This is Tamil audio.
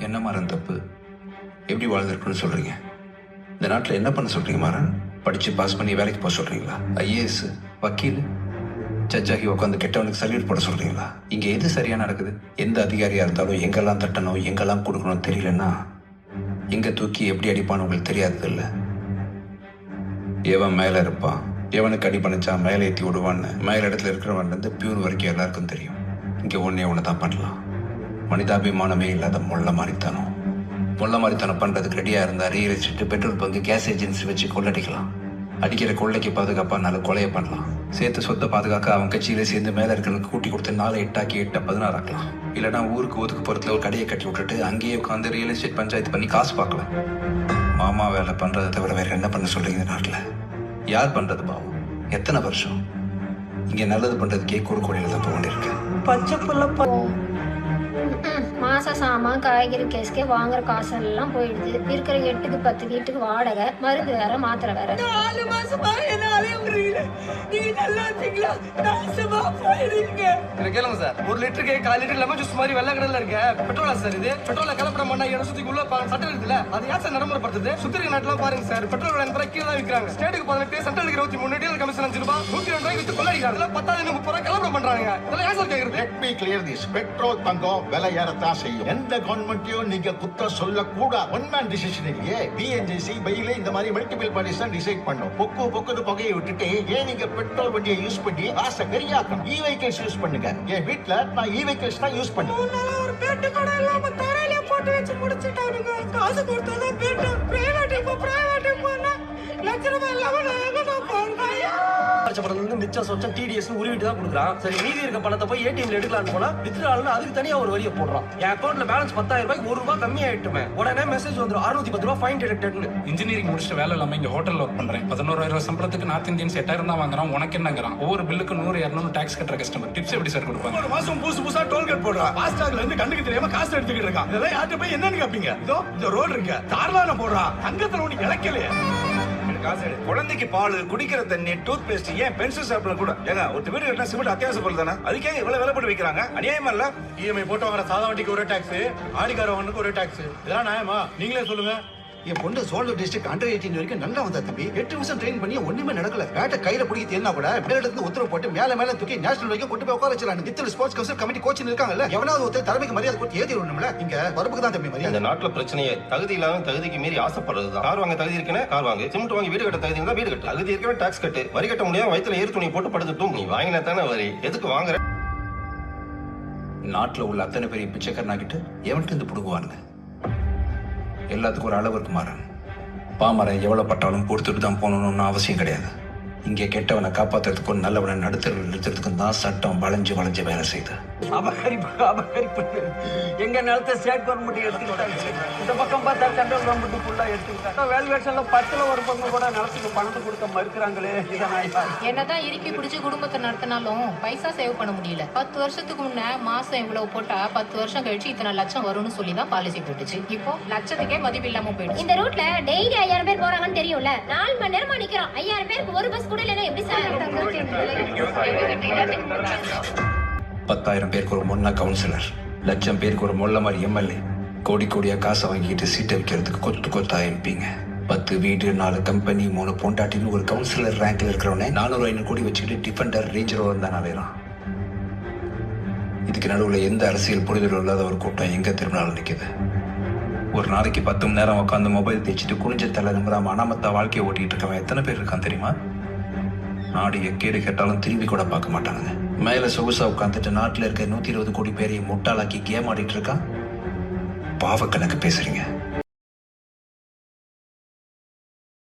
என்ன மாறன் தப்பு? எப்படி வாழ்ந்துருக்குன்னு சொல்றீங்க? இந்த நாட்டில் என்ன பண்ண சொல்றீங்க மாறன்? படிச்சு பாஸ் பண்ணி வேலைக்கு போக சொல்றீங்களா? ஐஏஎஸ், வக்கீல், ஜட்ஜாகி உட்காந்து கெட்டவனுக்கு சல்யூட் போட சொல்றீங்களா? இங்க எது சரியா நடக்குது? எந்த அதிகாரியா இருந்தாலும் எங்கெல்லாம் தட்டணும் எங்கெல்லாம் கொடுக்கணும் தெரியலன்னா எங்க தூக்கி எப்படி அடிப்பான்னு உங்களுக்கு தெரியாது இல்ல? எவன் மேல இருப்பான், எவனுக்கு அடி பண்ணிச்சா மேலே ஏற்றி விடுவான்னு மேல இடத்துல இருக்கிறவன் இருந்து பியூர் வரைக்கும் எல்லாருக்கும் தெரியும். இங்க ஒன்னே தான் பண்ணலாம். மனிதாபிமானமே இல்லாத மொள்ள மாதிரித்தனம். மொள்ள மாதிரித்தனம் பண்றதுக்கு ரெடியா இருந்தா real estate, petrol bunk, case agency வச்சு கொள்ளடிக்கலாம். அடிக்கிற கொள்ளைக்கு பாதுகாப்பானால கொலையை பண்ணலாம். சேர்த்து சொத்தை பாதுகாக்க அவன் கட்சியில சேர்ந்து மேல இருக்கிறவனுக்கு கூட்டி கொடுத்து 4 8 8 16 ஆக்கலாம். இல்லைன்னா ஊருக்கு ஒதுக்குப்புறத்துல ஒரு கடையை கட்டி விட்டுட்டு அங்கேயே உட்காந்து ரியல் எஸ்டேட் பஞ்சாயத்து பண்ணி காசு பார்க்கலாம். மாமா வேலை பண்றதை தவிர வேற என்ன பண்ண சொல்றீங்க இந்த நாட்டுல? யார் பண்றது பாவம்? எத்தனை வருஷம் இங்க நல்லது பண்றதுக்கே குறுக்கோடியில தான் போக வேண்டியிருக்கு. பச்சை புள்ள மாச சாமான் காய்கறி கேஸ்கே வாங்குற காசெல்லாம் போயிடுது. இருக்கிற 8க்கு 10 வீட்டுக்கு வாடகை, மருந்து வேற, மாத்திரை வேற. 4 மாசமா என்னாலே முடியல. நீங்க நல்லா இருக்கீங்களா? நாசமா போயிடுங்க. என்ன கேளுங்க சார், 1 லிட்டருக்கு 1/4 லிட்டர் லெமன் ஜூஸ் மாதிரி வெள்ளை கடல்ல இருக்க பெட்ரோலா சார் இது? பெட்ரோல கலப்படம் பண்ணா இடம் சுத்தி உள்ள சட்டம் இருக்குல்ல, அது ஏன் சார் நடைமுறைப்படுத்துது? சுத்திரிக்க நாட்டுல பாருங்க சார், பெட்ரோல் விலை கீழே தான் விற்கிறாங்க. ஸ்டேட்டுக்கு 18, சென்ட்ரலுக்கு 23, டீலர் கமிஷன் 5 ரூபாய், 102 ரூபாய்க்கு வித்து கொள்ளையடிக்கிறாங்க. 10,000 30 ரூபாய் கலப்படம் பண்றாங்க. இதெல்லாம் ஏன் சார் கேக்குறது? Let me clear this. Petrol தங்கம் விலை ஏறத்தான் செய்யும். எந்த கவர்மெண்ட்டையும் நீங்க குத்த சொல்லக்கூடாது. ஒன் மேன் டிசிஷன் இல்லையே. பிஎன்ஜிசி பையில இந்த மாதிரி மல்டிபிள் பார்ட்டிஸ் தான் டிசைட் பண்ணும். பொக்கு புகையை விட்டுட்டு ஏன் நீங்க பெட்ரோல் வண்டியை யூஸ் பண்ணி ஆசை கரியாக்கணும்? இ வெஹிக்கிள்ஸ் யூஸ் பண்ணுங்க. என் வீட்டுல நான் இ வெஹிக்கிள்ஸ் தான் யூஸ் பண்ணுவேன். ஒரு பேட்டு கடை இல்லாம தரையில போட்டு வச்சு முடிச்சுட்டானுங்க. காசு கொடுத்தாதான் பேட்டு. பிரைவேட் போனா லட்ச ரூபாய் இல்லாம நான் எங்க போறேன்? மிச்சம் சொச்சம் டிடிஎஸ் உருவிட்டு தான் கொடுக்குறான். சரி, மீதி இருக்க பணத்தை போய் ஏடிஎம்ல எடுக்கலாம்னு போனா வித்ட்ரால்னு அதுக்கு தனியா ஒரு வரியை போடுறான். என் அக்கௌண்ட்ல பேலன்ஸ் 10,000 ரூபாய்க்கு 1 ரூபாய் கம்மியாயிட்டுமே உடனே மெசேஜ் வந்துடும் 610 ரூபாய் ஃபைன் டிடெக்டட்னு. இன்ஜினியரிங் முடிச்சுட்டு வேலை இல்லாம இங்க ஹோட்டல்ல ஒர்க் பண்றேன். 11,000 சம்பளத்துக்கு நார்த் இந்தியன்ஸ் 8,000 தான் வாங்குறான். உனக்கு என்னங்கிறான்? ஒவ்வொரு பில்லுக்கு 100 200 டாக்ஸ் கட்டுற கஸ்டமர் டிப்ஸ் எப்படி சார் கொடுப்பாங்க? ஒரு மாசம் புதுசா டோல்கேட் போடுறான். ஃபாஸ்டாக்ல இருந்து கண்ணுக்கு தெரியாம காசு எடுத்துக்கிட்டு இருக்கான். இதெல்லாம் யார்கிட்ட போய் என்னன்னு கேப்பீங்க? இதோ இந்த ரோடு இருக்கு, தாராளமா போடுறான். தங்கத்துல ஒண்ணு இழக்கலையே. குழந்தைக்கு பால், குடிக்கிற தண்ணி, டூத் பேஸ்ட், ஏன் பென்சில் ஷாப்ல கூட ஏங்க ஒரு வீடு கட்டினா சிமெண்ட் அத்தியாவசிய பொருள் தானே? அதுக்கே இவ்வளவு விலை போட்டு வைக்கிறாங்க. அநியாயமா இல்ல? இஎம்ஐ போட்டு வாங்குற சாதா வண்டிக்கு ஒரு டாக்ஸ், ஆடிக்காரவனுக்கு ஒரு டாக்ஸ். இதெல்லாம் நியாயமா? நீங்களே சொல்லுங்க. என் பொண்ணு சோழர் டிஸ்ட்ரிக்ட் அண்டர் 18 வரைக்கும் நல்லா வந்தா தம்பி. 8 நிமிஷம் ட்ரெயின் பண்ணி ஒண்ணுமே நடக்கல. பேட்டை கையில பிடிக்க தெரியா கூட மேல இருந்து உத்தரவு போட்டு மேல தூக்கி நேஷனல் வரைக்கும் கொண்டு போய் உட்கார வச்சிருக்காங்க. இத்தனை ஸ்போர்ட்ஸ் கவுன்சில் கமிட்டி கோச்சிங் இருக்காங்கல்ல, எவனாவது ஒருத்தர் திறமைக்கு மரியாதை கொடுத்து ஏத்தி விடணும்ல. இங்க வரப்புக்கு தான் தம்பி மரியாதை. இந்த நாட்டுல பிரச்சனையே தகுதி இல்லாம தகுதிக்கு மீறி ஆசைப்படுறதுதான். கார் வாங்க தகுதி இருக்குன்னு கார் வாங்கு, சிமெண்ட் வாங்கி வீடு கட்ட தகுதி இருந்தா வீடு கட்டு, தகுதி இருக்கவே டாக்ஸ் கட்டு, வரி கட்ட முடியாம வயித்துல ஏறு துணி போட்டு படுத்துட்டும். நீ வாங்கினா தானே வரி, எதுக்கு வாங்குற? நாட்டுல உள்ள அத்தனை பெரிய பிச்சைக்காரனாகிட்டு எவன்ட்டு இருந்து புடுங்குவானுங்க? எல்லாத்துக்கும் ஒரு அளவு இருக்கு மாறன். பாமரன் எவ்வளவு பட்டாலும் பொறுத்துட்டு தான் போகணும்னு அவசியம் கிடையாது. இங்கே கெட்டவனை காப்பாத்துறதுக்கும் நல்லவனை நடுத்தரவில் நிறுத்துறதுக்கும் தான் சட்டம் வளைஞ்சு வேலை செய்யுது. அபகரிப்பு எங்க நிலத்தை ஸ்டேட் கவர்மெண்ட் எடுத்துக்கிட்டாங்க. இந்த பக்கம் பார்த்தா சென்ட்ரல் கவர்மெண்ட் ஃபுல்லா எடுத்துக்கிட்டாங்க. வேல்யூவேஷன்ல 10ல ஒரு பங்கு கூட நிலத்துக்கு பணத்தை கொடுக்க மறுக்கிறாங்களே. என்னதான் இறுக்கி பிடிச்சி குடும்பத்தை நடத்தினாலும் பைசா சேவ் பண்ண முடியல. 10 வருஷத்துக்கு முன்ன மாசம் இவ்வளவு போட்டா 10 வருஷம் கழிச்சு இத்தனை லட்சம் வரும்னு சொல்லி தான் பாலிசி போட்டுச்சு. இப்போ லட்சத்துக்கே மதிப்பு இல்லாம போயிடுச்சு. இந்த ரூட்ல டெய்லி 5000 பேர் போறாங்கன்னு தெரியும்ல. 4 மணி நேரமா நிக்கிறோம். 5000 பேருக்கு ஒரு பஸ் கூட இல்லைன்னா எப்படி சார்? 10,000 பேருக்கு ஒரு மொன்னா கவுன்சிலர், 1,00,000 பேருக்கு ஒரு மொல்ல மாதிரி எம்எல்ஏ, கோடியா காசை வாங்கிட்டு சீட்டை வைக்கிறதுக்கு கொத்தா எம்பிங்க. 10 வீடு, 4 கம்பெனி, 3 பொண்டாட்டின்னு ஒரு கவுன்சிலர் ரேங்க்ல இருக்கிறவனே 400-500 கோடி வச்சுக்கிட்டு டிஃபெண்டர் ரேஞ்சர் தான் அலையறான். இதுக்கு நடுவுல எந்த அரசியல் புரிதலும் இல்லாத ஒரு கூட்டம் எங்க திரும்பினாலும் நிக்குது. ஒரு நாளைக்கு 10 மணி நேரம் உட்காந்து மொபைல் தேய்ச்சிட்டு குனிஞ்ச தலை நிமிராம அனாமத்தா வாழ்க்கையை ஓட்டிட்டு இருக்கவன் எத்தனை பேர் இருக்கான் தெரியுமா? நாடு எக்கேடு கேட்டாலும் திரும்பி கூட பார்க்க மாட்டாங்க. மேல சொகுசா உட்காந்துட்டு நாட்டுல இருக்க 120 கோடி பேரையும் முட்டாளாக்கி கேம் ஆடிட்டு இருக்கான். பாவ கணக்கு பேசுறீங்க.